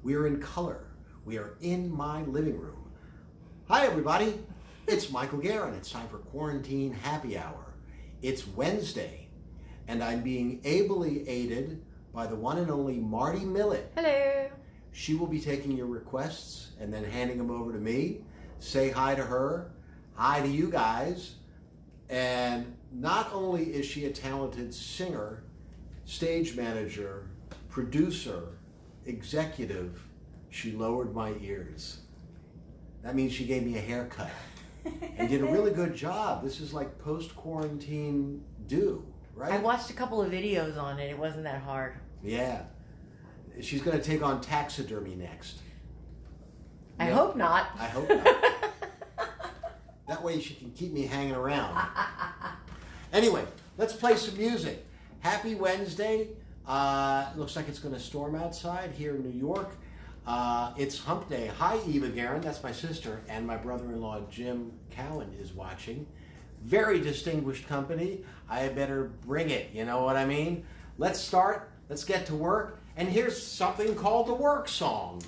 We are in color. We are in my living room. Hi, everybody. It's Michael Garin. It's time for Quarantine Happy Hour. It's Wednesday, and I'm being ably aided by the one and only Marty Millett. Hello. She will be taking your requests and then handing them over to me. Say hi to her. Hi to you guys. And not only is she a talented singer, stage manager, producer, executive, she lowered my ears. That means she gave me a haircut and did a really good job. This is like post-quarantine do, right? I watched a couple of videos on it. It wasn't that hard. Yeah. She's going to take on taxidermy next. I hope not. I hope not. That way she can keep me hanging around. Anyway, let's play some music. Happy Wednesday. Looks like it's going to storm outside here in New York. It's hump day. Hi, Eva Garin. That's my sister. And my brother-in-law, Jim Cowan, is watching. Very distinguished company. I better bring it. You know what I mean? Let's start. Let's get to work. And here's something called the work song.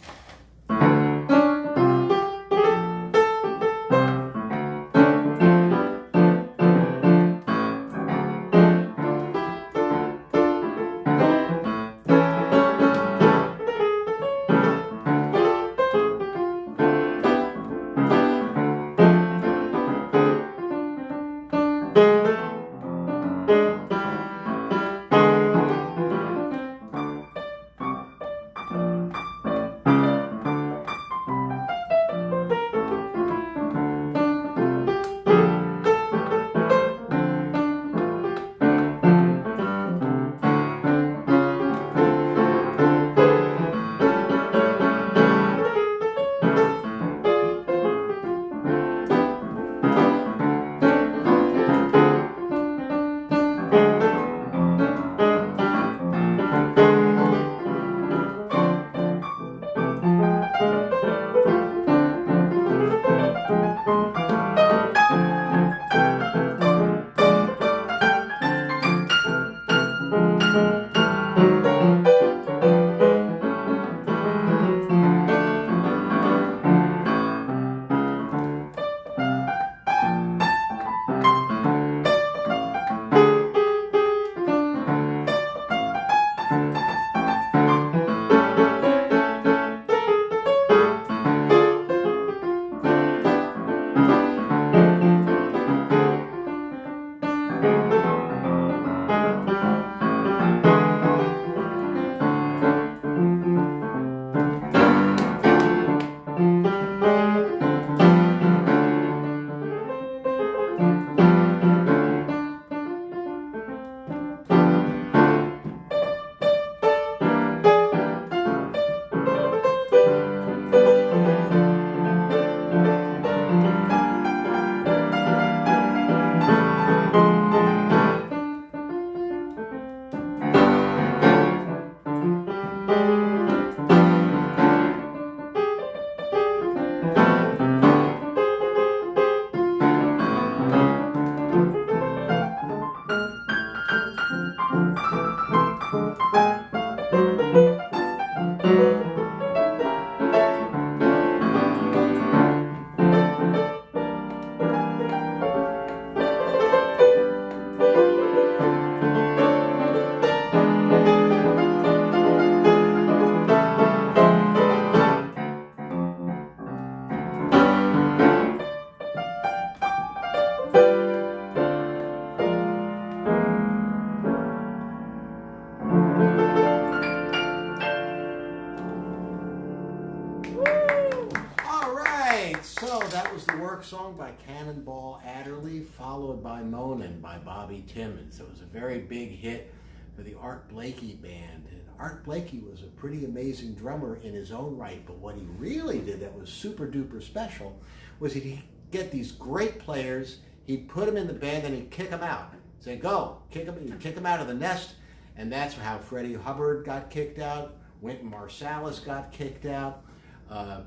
Song by Cannonball Adderley, followed by Moanin' by Bobby Timmons. It was a very big hit for the Art Blakey band. And Art Blakey was a pretty amazing drummer in his own right, but what he really did that was super duper special was he'd get these great players, he'd put them in the band, and he'd kick them out. Say, go, kick them, he'd kick them out of the nest, and that's how Freddie Hubbard got kicked out, Wynton Marsalis got kicked out,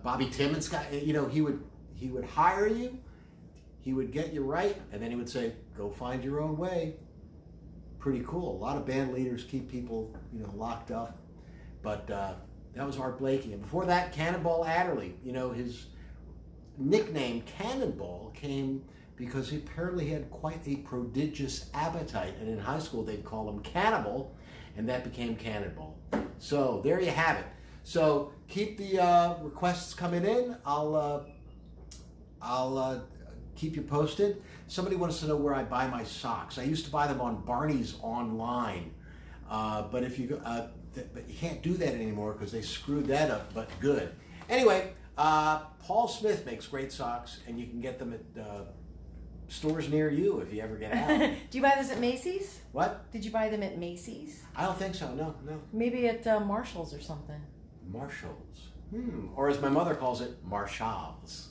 Bobby Timmons got, he would hire you, he would get you right, and then he would say, go find your own way. Pretty cool. A lot of band leaders keep people, locked up. But That was Art Blakey. And before that, Cannonball Adderley. You know, his nickname Cannonball came because he apparently had quite a prodigious appetite. And in high school, they'd call him Cannibal, and that became Cannonball. So there you have it. So keep the requests coming in. I'll keep you posted. Somebody wants to know where I buy my socks. I used to buy them on Barney's online, but if you but you can't do that anymore because they screwed that up. But good. Anyway, Paul Smith makes great socks, and you can get them at stores near you if you ever get out. Do you buy those at Macy's? What? Did you buy them at Macy's? I don't think so. No. Maybe at Marshall's or something. Marshall's. Or as my mother calls it, Marshalls.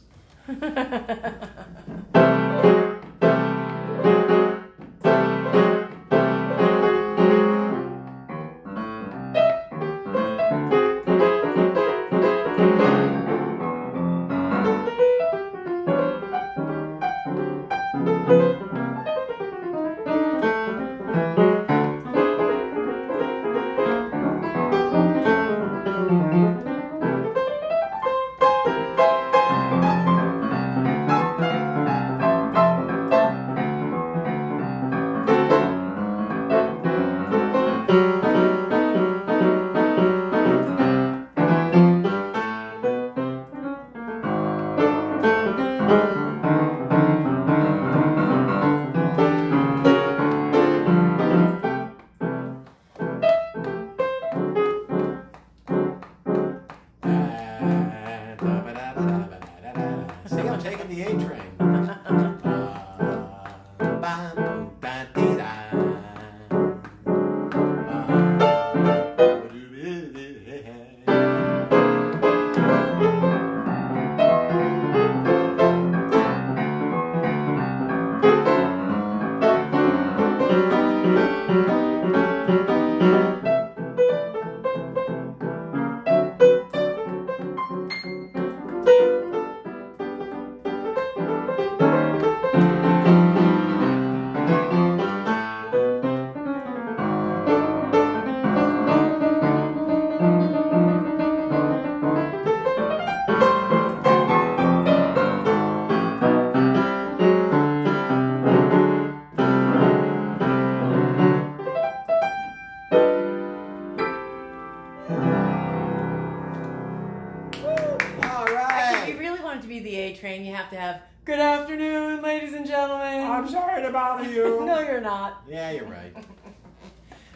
Train, you have to have good afternoon, ladies and gentlemen. I'm sorry to bother you. No, you're not. Yeah, you're right.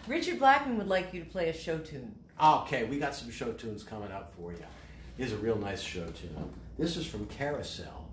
Richard Blackman would like you to play a show tune. Okay, we got some show tunes coming up for you. Here's a real nice show tune. This is from Carousel.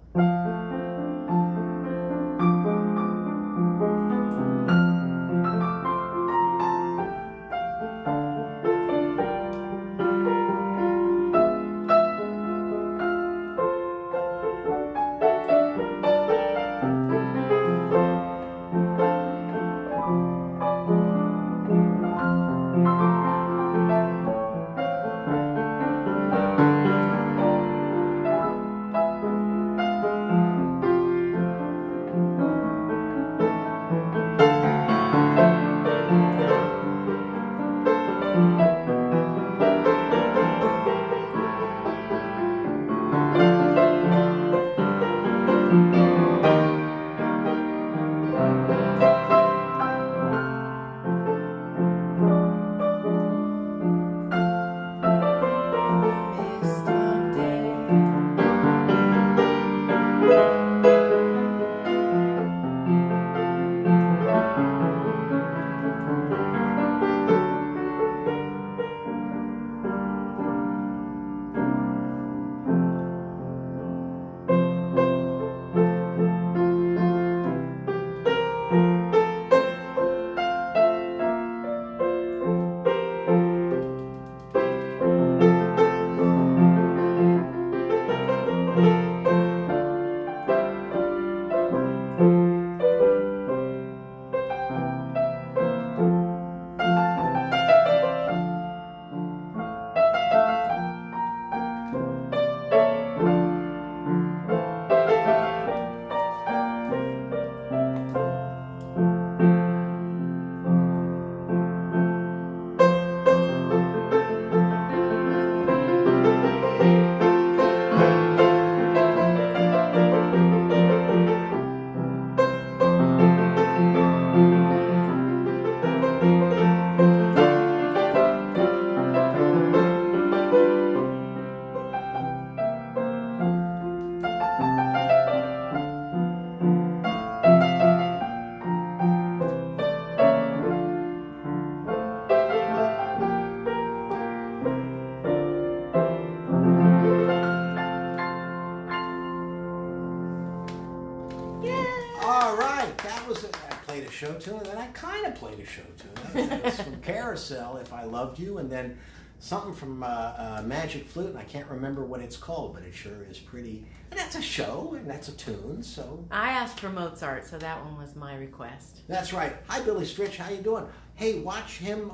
show tune, and then I kind of played a show tune. It's from Carousel, If I Loved You, and then something from Magic Flute, and I can't remember what it's called, but it sure is pretty. And that's a show, and that's a tune, so. I asked for Mozart, so that one was my request. That's right. Hi, Billy Stritch. How you doing? Hey, watch him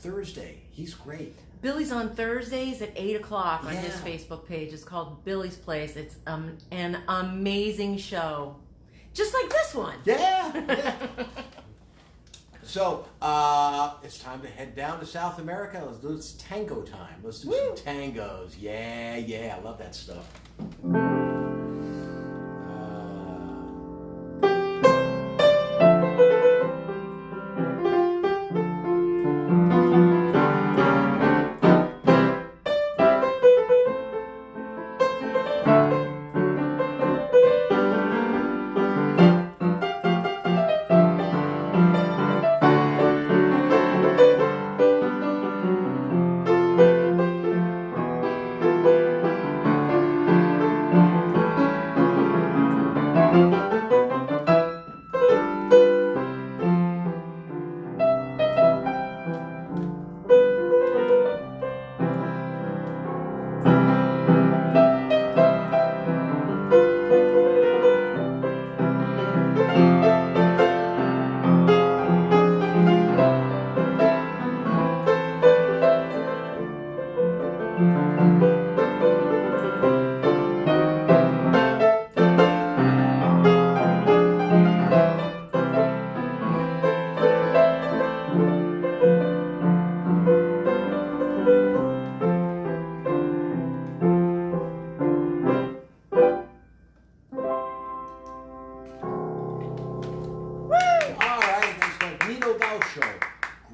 Thursday. He's great. Billy's on Thursdays at 8 o'clock on his Yeah. Facebook page. It's called Billy's Place. It's an amazing show. Just like this one. Yeah. So, it's time to head down to South America. Let's do this tango time. Let's do some tangos. Yeah, I love that stuff.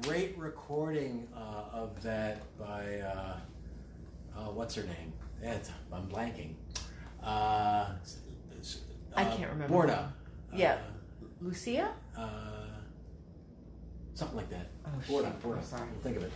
Great recording of that by what's her name? I'm blanking. I can't remember. Borda. Yeah. Lucia? Something like that. Oh, Borda. shoot. I'm sorry. We'll think of it.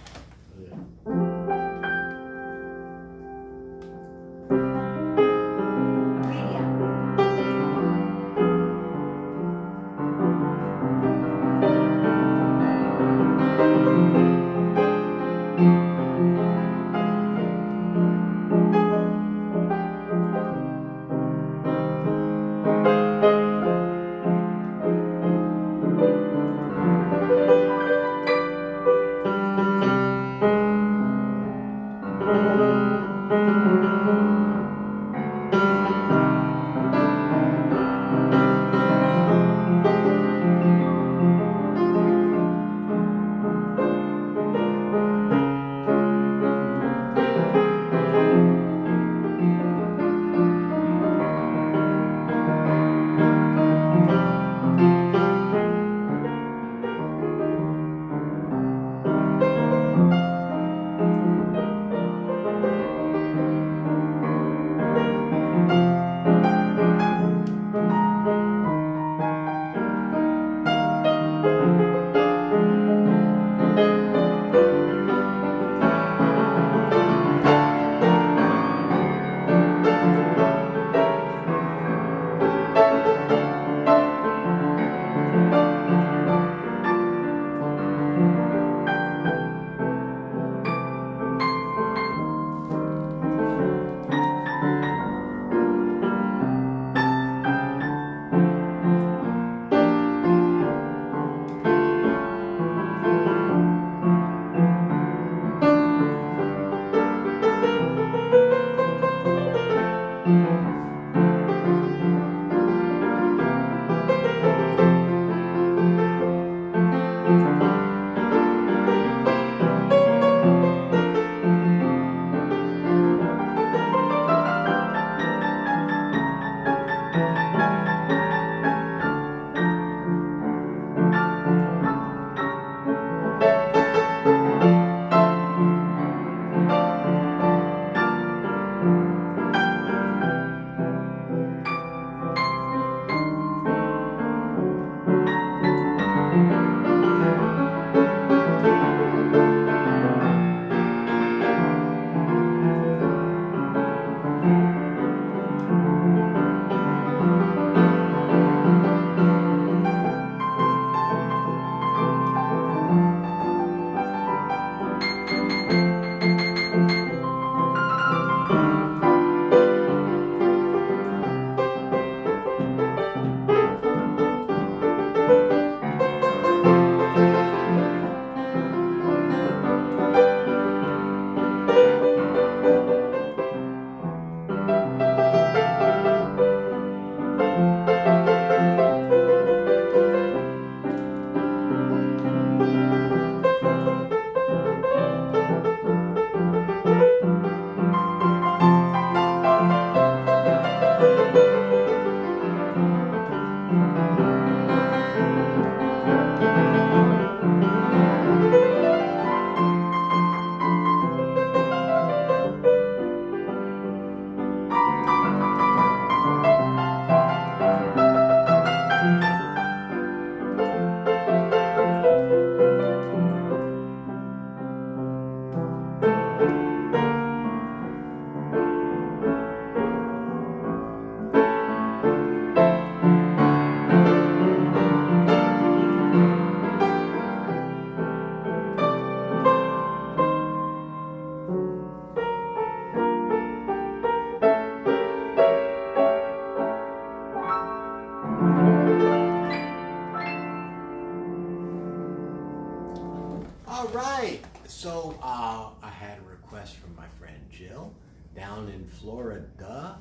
down in Florida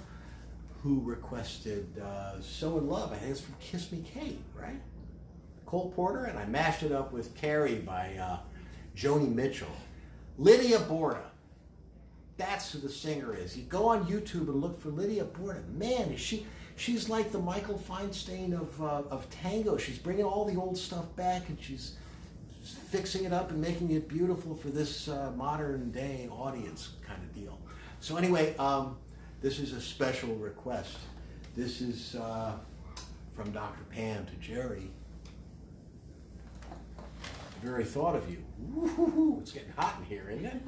who requested So in Love. I think it's from Kiss Me Kate, right? Cole Porter, and I mashed it up with Carrie by Joni Mitchell. Lydia Borda. That's who the singer is. You go on YouTube and look for Lydia Borda. Man, she's like the Michael Feinstein of tango. She's bringing all the old stuff back and she's fixing it up and making it beautiful for this modern day audience kind of deal. So anyway, this is a special request. This is from Dr. Pam to Jerry. The very thought of you. Woo-hoo-hoo. It's getting hot in here, isn't it?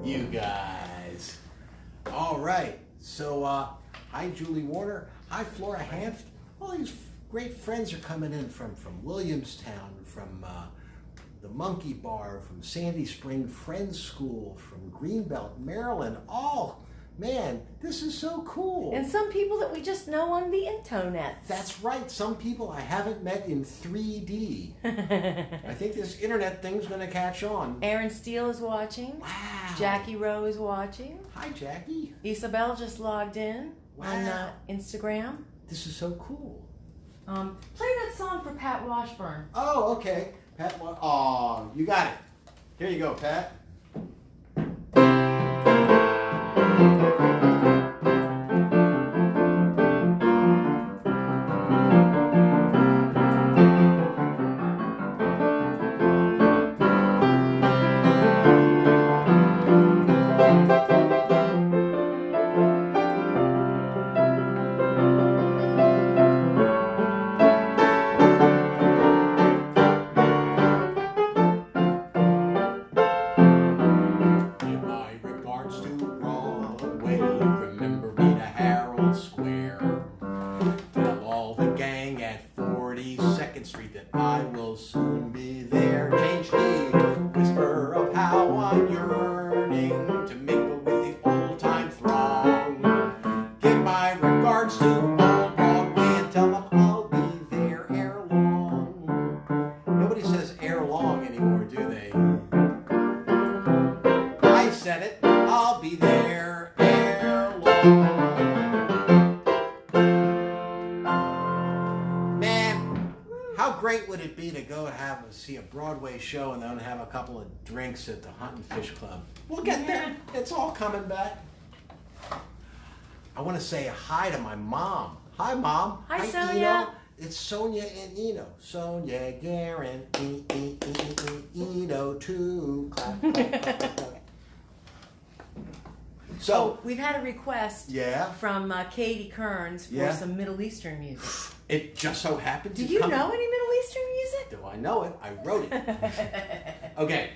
You guys. All right. So, hi, Julie Warner. Hi, Flora Hanft. All these great friends are coming in from Williamstown, from the Monkey Bar, from Sandy Spring Friends School, from Greenbelt, Maryland. All, man, this is so cool. And some people that we just know on the internet. That's right. Some people I haven't met in 3D. I think this internet thing's going to catch on. Aaron Steele is watching. Wow. Jackie Rowe is watching. Hi, Jackie. Isabel just logged in on Wow. Instagram. This is so cool. Play that song for Pat Washburn. Oh, okay. Pat, oh, you got it. Here you go, Pat. See a Broadway show and then have a couple of drinks at the Hunt and Fish Club. We'll get there. It's all coming back. I want to say hi to my mom. Hi, Mom. Hi, Celia. It's Sonia and Eno. Sonia Garin, Eno too. Clap, clap, clap, clap, clap. So we've had a request from Katie Kearns for some Middle Eastern music. It just so happens. Do you know any Middle Eastern music? Do I know it? I wrote it. Okay.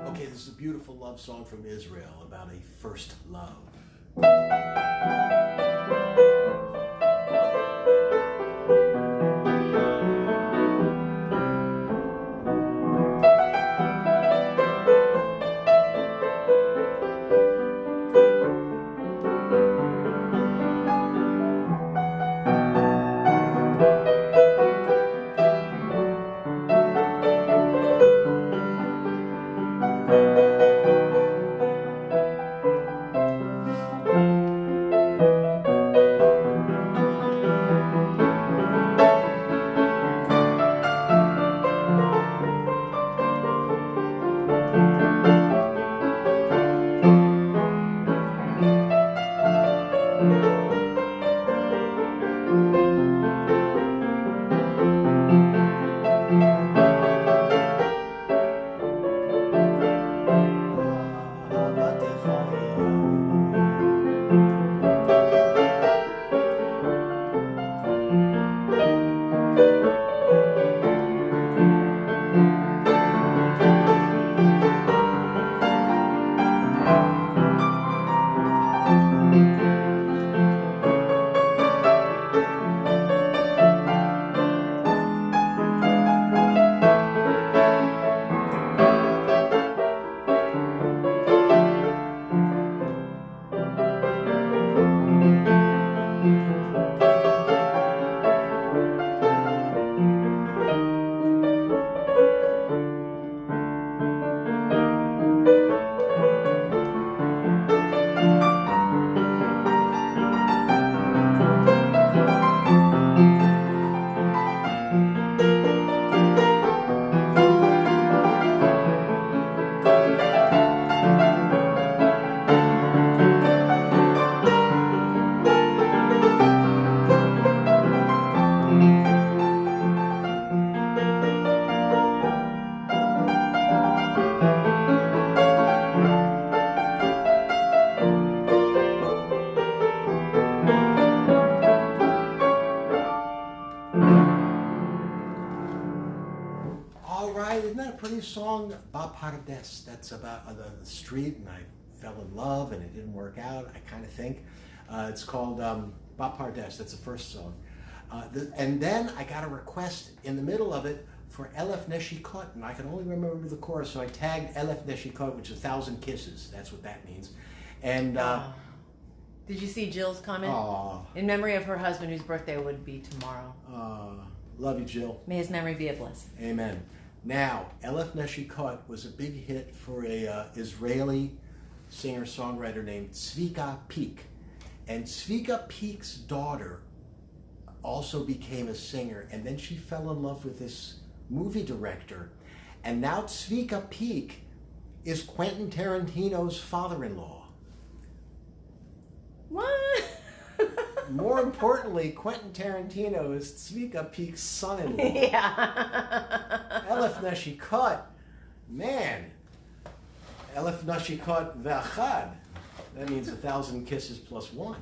Okay, this is a beautiful love song from Israel about a first love. Song Pardesh, that's about the street, and I fell in love and it didn't work out, I kind of think. It's called Pardesh, that's the first song. And then I got a request in the middle of it for Elef Neshikot, and I can only remember the chorus, so I tagged Elef Neshikot, which is 1,000 kisses, that's what that means. And did you see Jill's comment? In memory of her husband, whose birthday would be tomorrow. Love you, Jill. May his memory be a bliss. Amen. Now, Elef Neshikot was a big hit for a Israeli singer-songwriter named Tzvika Peak. And Tzvika Peak's daughter also became a singer, and then she fell in love with this movie director. And now Tzvika Peak is Quentin Tarantino's father-in-law. What? More importantly, Quentin Tarantino is Tzvika Peak's son-in-law. Yeah. Elef Neshikot, man. Elef Neshikot ve'achad. That means 1,000 kisses plus one.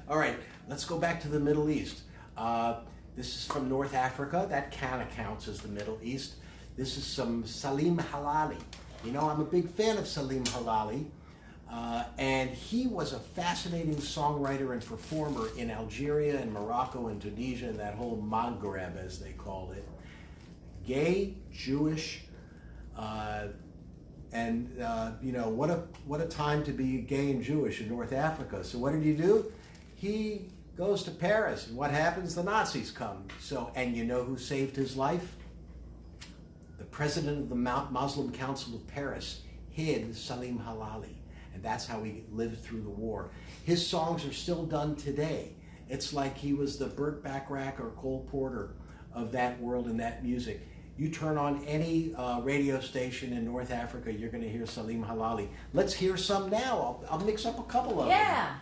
All right, let's go back to the Middle East. This is from North Africa. That kind of counts as the Middle East. This is some Salam Halali. You know, I'm a big fan of Salam Halali. And he was a fascinating songwriter and performer in Algeria and Morocco and Tunisia and that whole Maghreb, as they called it. Gay, Jewish, and you know, what a time to be gay and Jewish in North Africa. So what did he do? He goes to Paris, and what happens? The Nazis come. So, and you know who saved his life? The president of the Muslim Council of Paris hid Salam Halali. And that's how he lived through the war. His songs are still done today. It's like he was the Burt Bacharach or Cole Porter of that world and that music. You turn on any radio station in North Africa, you're going to hear Salam Halali. Let's hear some now. I'll mix up a couple of them. Yeah.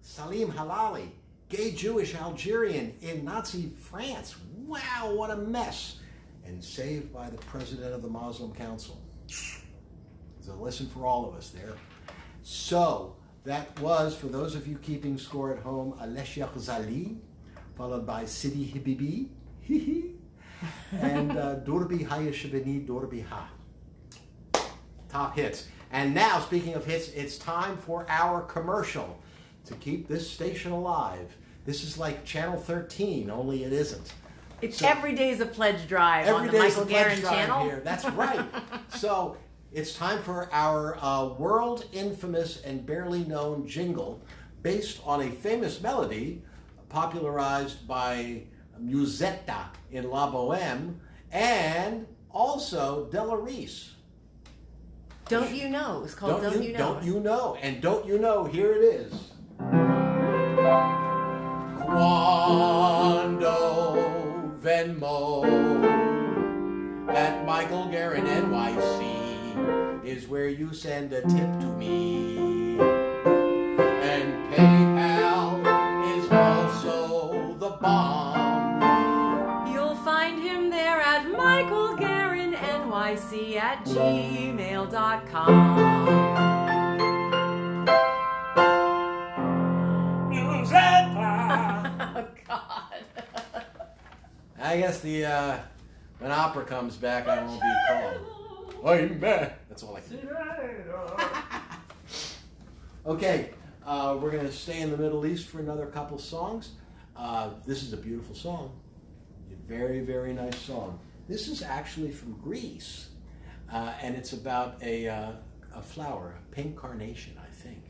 Salam Halali, gay Jewish Algerian in Nazi France. Wow, what a mess. And saved by the president of the Muslim Council. There's a lesson for all of us there. So, that was, for those of you keeping score at home, Aleshia Zali, followed by Sidi Hibibi, and Durbi Hayashibini Durbi Ha. Top hits. And now, speaking of hits, it's time for our commercial to keep this station alive. This is like Channel 13, only it isn't. It's Every Day's a Pledge Drive on the Michael Garin channel. Here. That's right. So it's time for our world infamous and barely known jingle based on a famous melody popularized by Musetta in La Boheme and also Della Reese. Don't You Know. It's called Don't You Know. Don't You Know. And Don't You Know, here it is. Quando Venmo at Michael Garin NYC is where you send a tip to me. And PayPal is also the bomb. You'll find him there at Michael Garin NYC at gmail.com. Oh, God. I guess when opera comes back, I won't be called. I'm mad. That's all I can do. Okay, we're going to stay in the Middle East for another couple songs. This is a beautiful song. A very, very nice song. This is actually from Greece, and it's about a flower, a pink carnation, I think.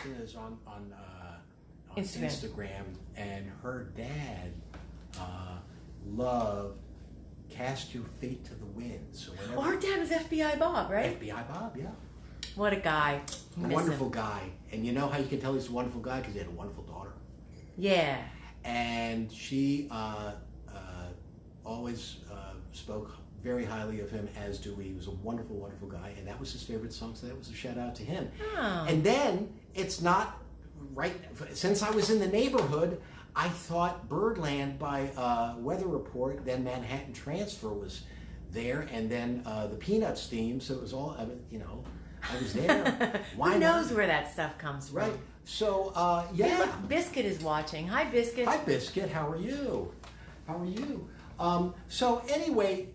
Kristen is on Instagram. Instagram, and her dad loved Cast Your Fate to the Wind. So Oh, her dad was FBI Bob, right? FBI Bob, yeah. What a guy. A Miss wonderful him. guy. And you know how you can tell he's a wonderful guy? Because he had a wonderful daughter. Yeah. And she always spoke very highly of him, as do we. He was a wonderful, wonderful guy, and that was his favorite song, so that was a shout out to him. Oh. And then, it's not right, since I was in the neighborhood, I thought Birdland by Weather Report, then Manhattan Transfer was there, and then the Peanuts theme, so it was all, I was there. Why Who knows not? where that stuff comes from? Right. So, Hey, yeah. look, Biscuit is watching. Hi, Biscuit. Hi, Biscuit. How are you? How are you? So anyway,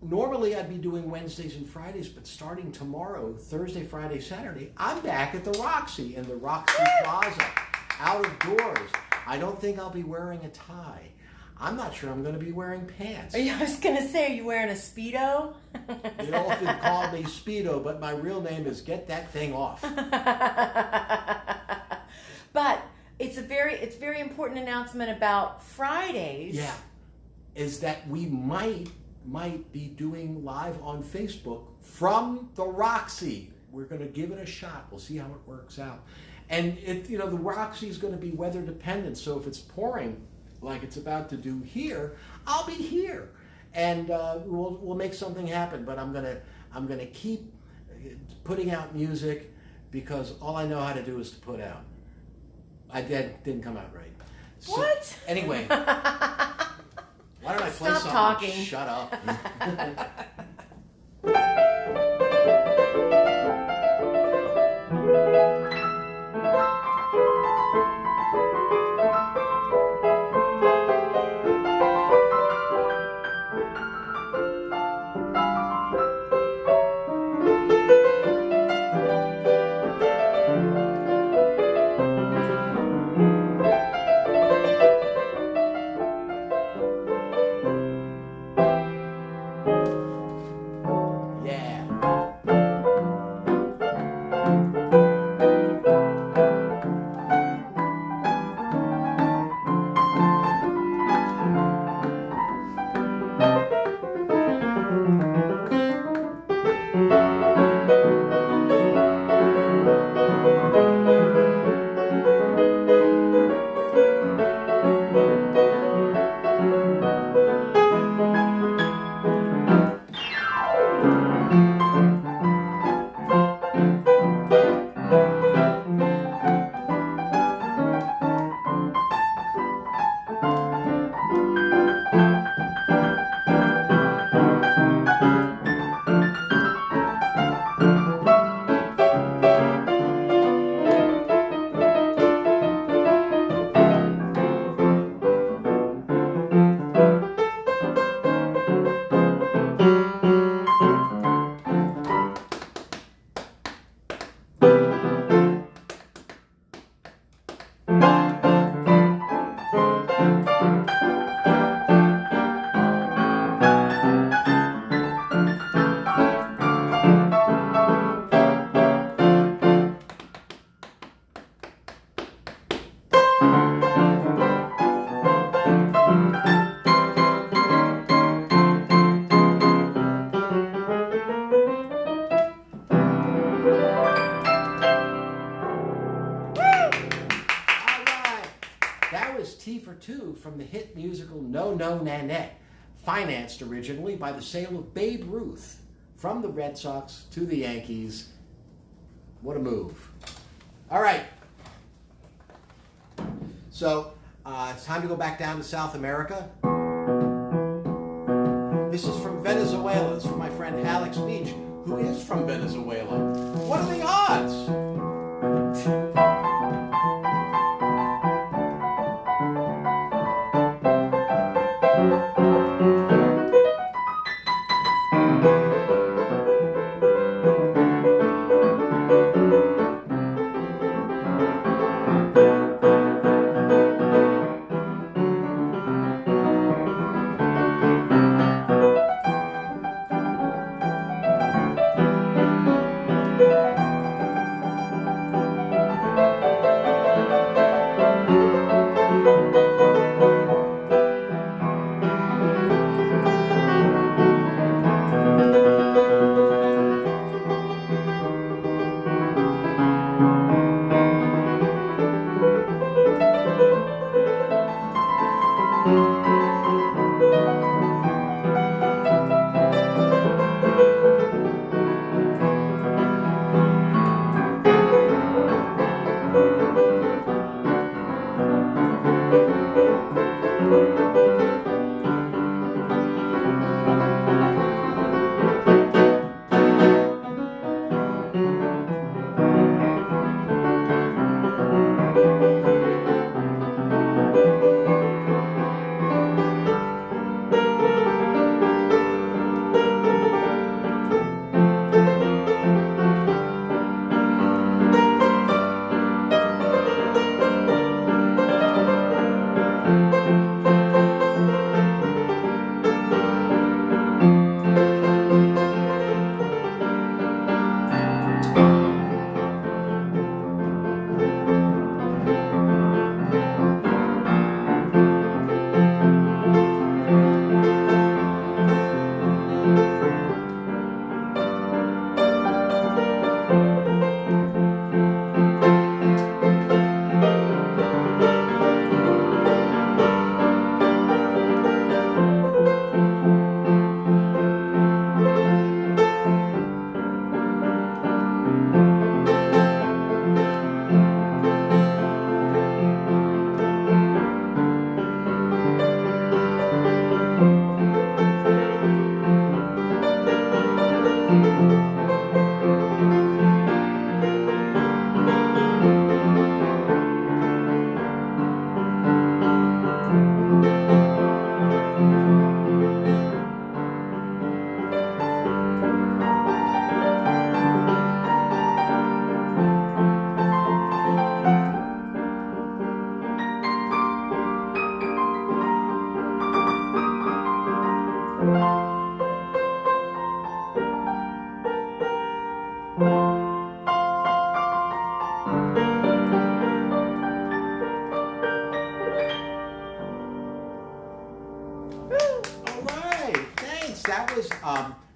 normally I'd be doing Wednesdays and Fridays, but starting tomorrow, Thursday, Friday, Saturday, I'm back at the Roxy in the Roxy Plaza, out of doors. I don't think I'll be wearing a tie. I'm not sure I'm going to be wearing pants. I was going to say, are you wearing a Speedo? They often call me Speedo, but my real name is Get That Thing Off. But it's very important announcement about Fridays. Yeah, is that we might be doing live on Facebook from the Roxy. We're going to give it a shot. We'll see how it works out. And the Roxy is going to be weather dependent. So if it's pouring like it's about to do here, I'll be here, and we'll make something happen. But I'm gonna keep putting out music, because all I know how to do is to put out. That didn't come out right. So, What? Anyway, why don't I play Stop something? talking. Shut up. From the hit musical No No Nanette, financed originally by the sale of Babe Ruth from the Red Sox to the Yankees. What a move. All right. So it's time to go back down to South America. This is from Venezuela. It's from my friend Alex Beach, who is from Venezuela. What are the odds?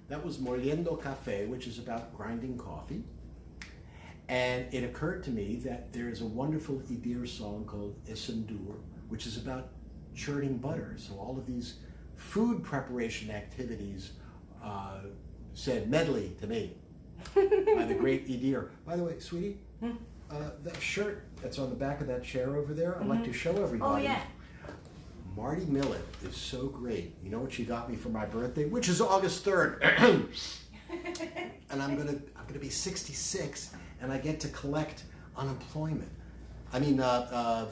that was Moliendo Cafe, which is about grinding coffee. And it occurred to me that there is a wonderful Idir song called Esendur, which is about churning butter. So all of these food preparation activities said medley to me by the great Idir. By the way, sweetie, that shirt that's on the back of that chair over there, I'd like to show everybody. Oh, yeah. Marty Millet is so great. You know what she got me for my birthday, which is August 3rd. And I'm gonna be 66, and I get to collect unemployment. I mean,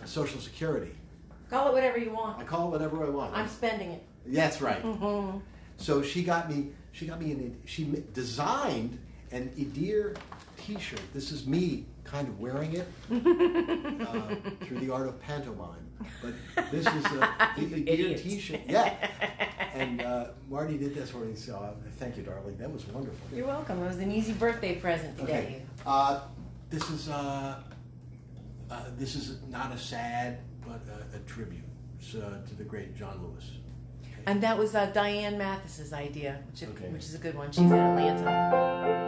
Social Security. Call it whatever you want. I call it whatever I want. I'm spending it. That's right. So she designed an Idir T-shirt. This is me kind of wearing it through the art of pantomime. But this is the Idir T-shirt. Yeah. And Marty did this for me, so thank you, darling. That was wonderful. You're welcome. It was an easy birthday present to get Okay. you. This is not a sad, but a tribute to the great John Lewis. Okay. And that was Diane Mathis's idea, Okay. which is a good one. She's in Atlanta.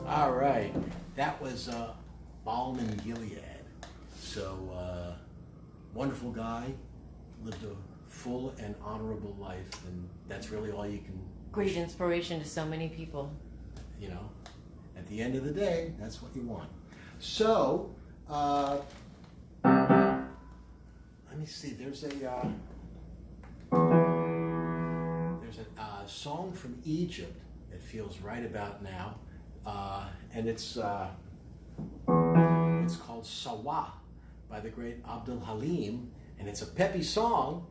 All right, that was Balm in Gilead. So, wonderful guy, lived a full and honorable life, and that's really all you can. Great inspiration to so many people. You know, at the end of the day, that's what you want. So, let me see. There's a song from Egypt that feels right about now. And it's called Sawa by the great Abdul Halim, and it's a peppy song,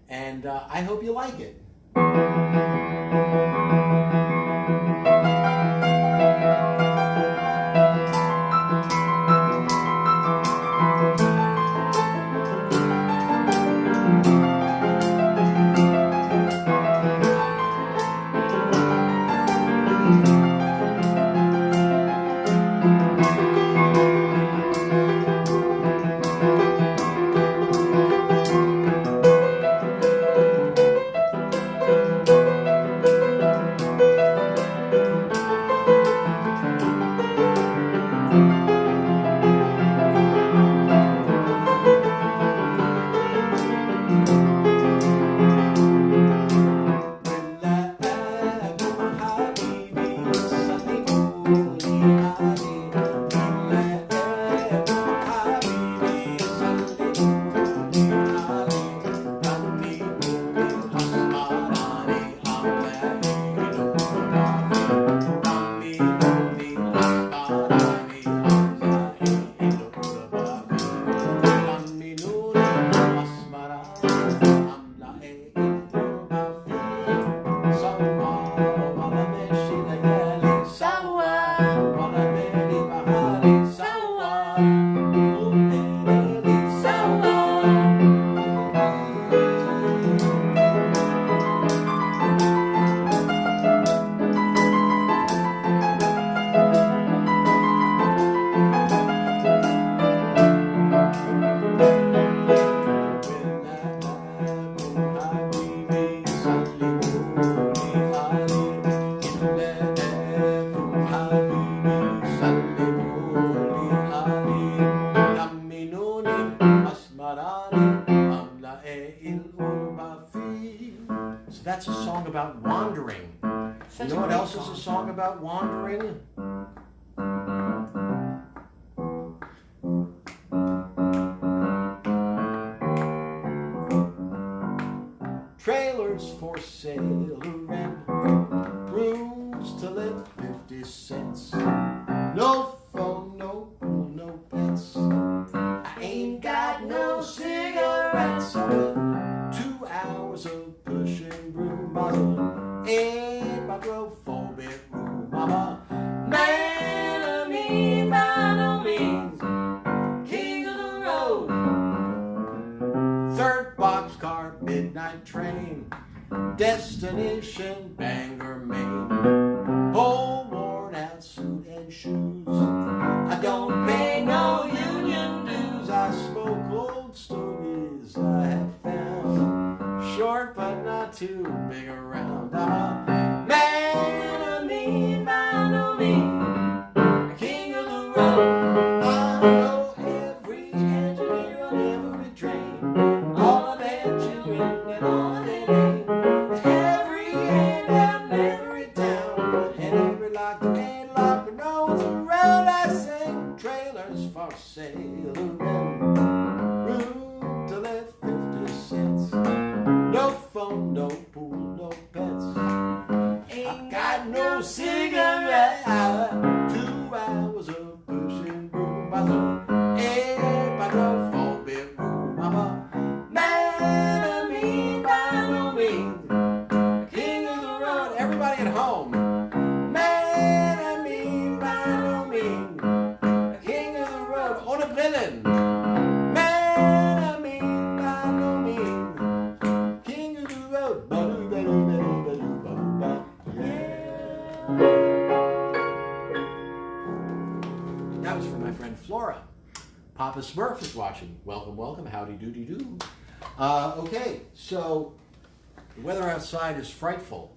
and I hope you like it. about wandering? Trailers for sale to rent, rooms to let 50 cents. No phone, no pool, no pets. I ain't got no cigarettes. 2 hours of pushing broom, mama. In my 4-bedroom, mama. Man of me by no means, king of the road. 3rd boxcar, midnight train, destination Bangor, Maine. Whole worn out suit and shoes. I don't pay no union dues. I smoke old stogies I have found. Short but not too big around. I'm a man of mean by no means, king of the road. I know every engineer on every train, all of their children and all of their names. Every hand out in every town, and every lock and lock, no one's around. I sing trailers for sale around, room to let 50 cents. No phone, no pool, no pets. Ain't got no cigarette. 2 hours of pushing broom. I thought, if I go 4-bedroom, I'm a man of me by no means, king of the road. Everybody at home. Man of me by no means, king of the road. On a villain. Man of me by no means, king of the road. That was from my friend Flora. Papa Smurf is watching. Welcome, welcome. Howdy doody doo. Okay, so the weather outside is frightful.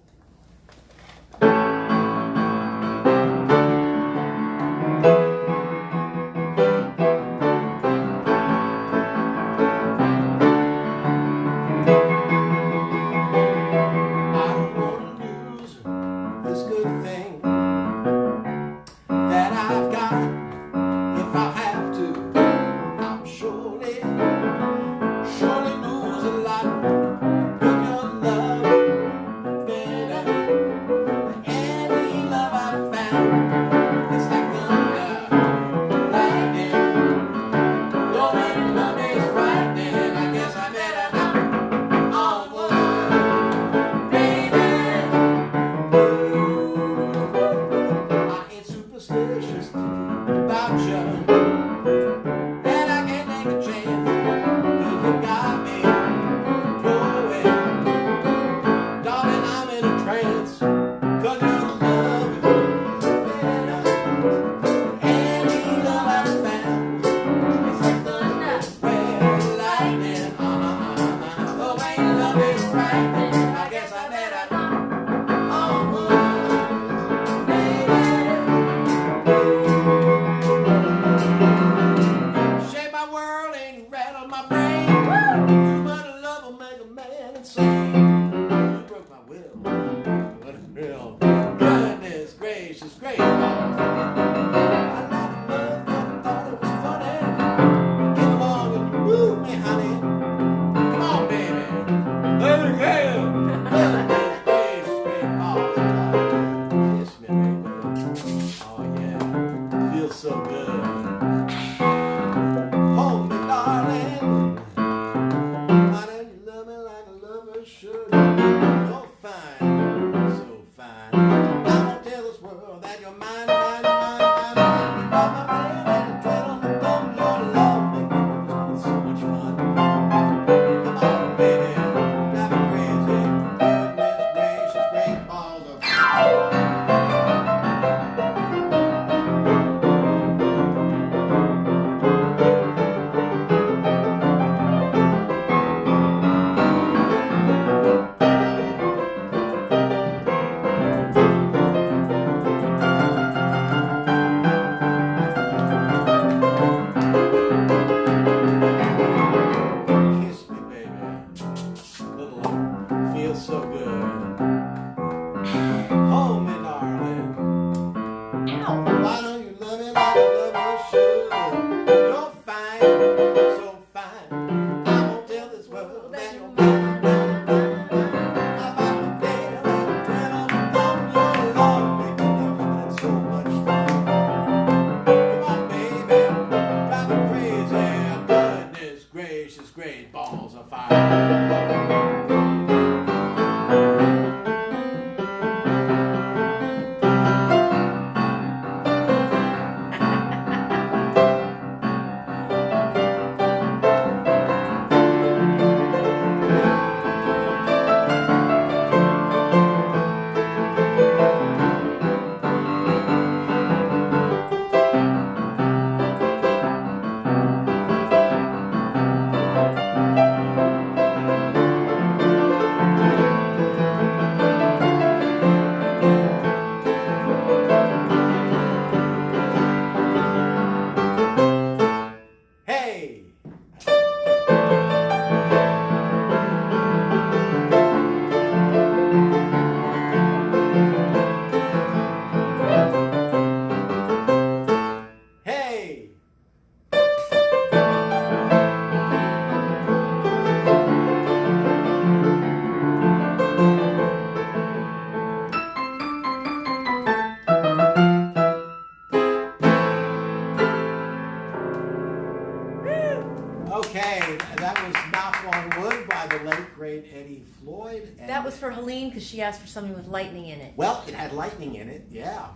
Okay, that was Knock on Wood by the late, great Eddie Floyd. And That was for Helene because she asked for something with lightning in it. well, it had lightning in it, yeah.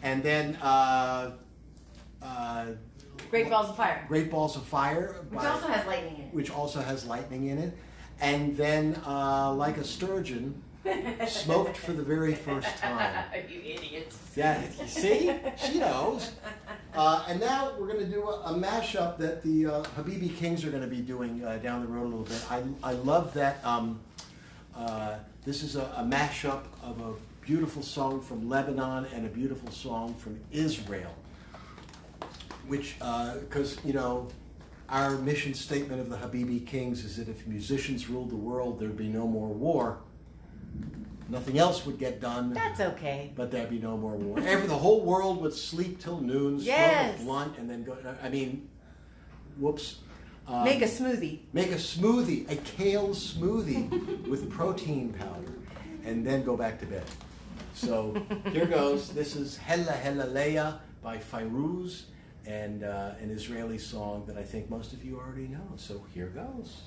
And then Great Balls of Fire. Great Balls of Fire. Which also has lightning in it. Which also has lightning in it. And then Like a Sturgeon, Smoked for the Very First Time. You idiots. Yeah, you see? She knows. And now we're going to do a mashup that the Habibi Kings are going to be doing down the road a little bit. I love that this is a mashup of a beautiful song from Lebanon and a beautiful song from Israel. Which, because, you know, our mission statement of the Habibi Kings is that if musicians ruled the world, there'd be no more war. Nothing else would get done. That's okay. But there'd be no more war. The whole world would sleep till noon, yes. smoke a blunt, and then go. I mean, whoops. Make a smoothie. Make a smoothie, a kale smoothie with protein powder, and then go back to bed. So here goes. This is Hella Hella Leia by Fairuz, and an Israeli song that I think most of you already know. So here goes.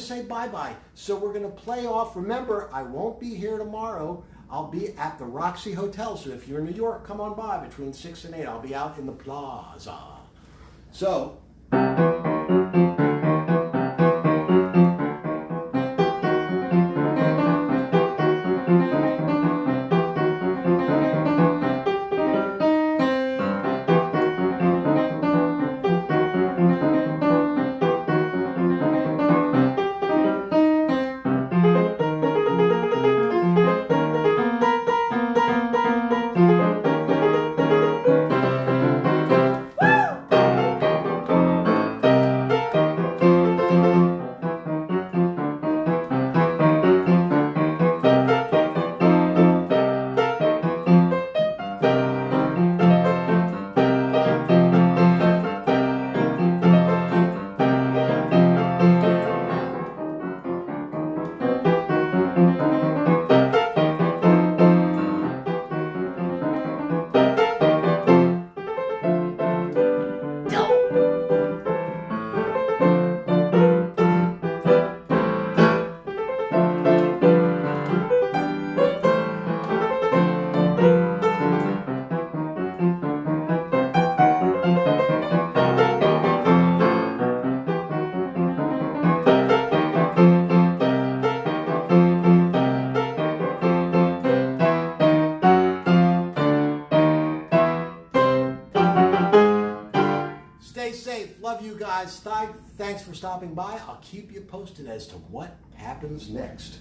Say bye-bye. So we're going to play off. Remember, I won't be here tomorrow. I'll be at the Roxy Hotel. So if you're in New York, come on by between 6 and 8. I'll be out in the plaza. So... guys, thanks for stopping by. I'll keep you posted as to what happens next.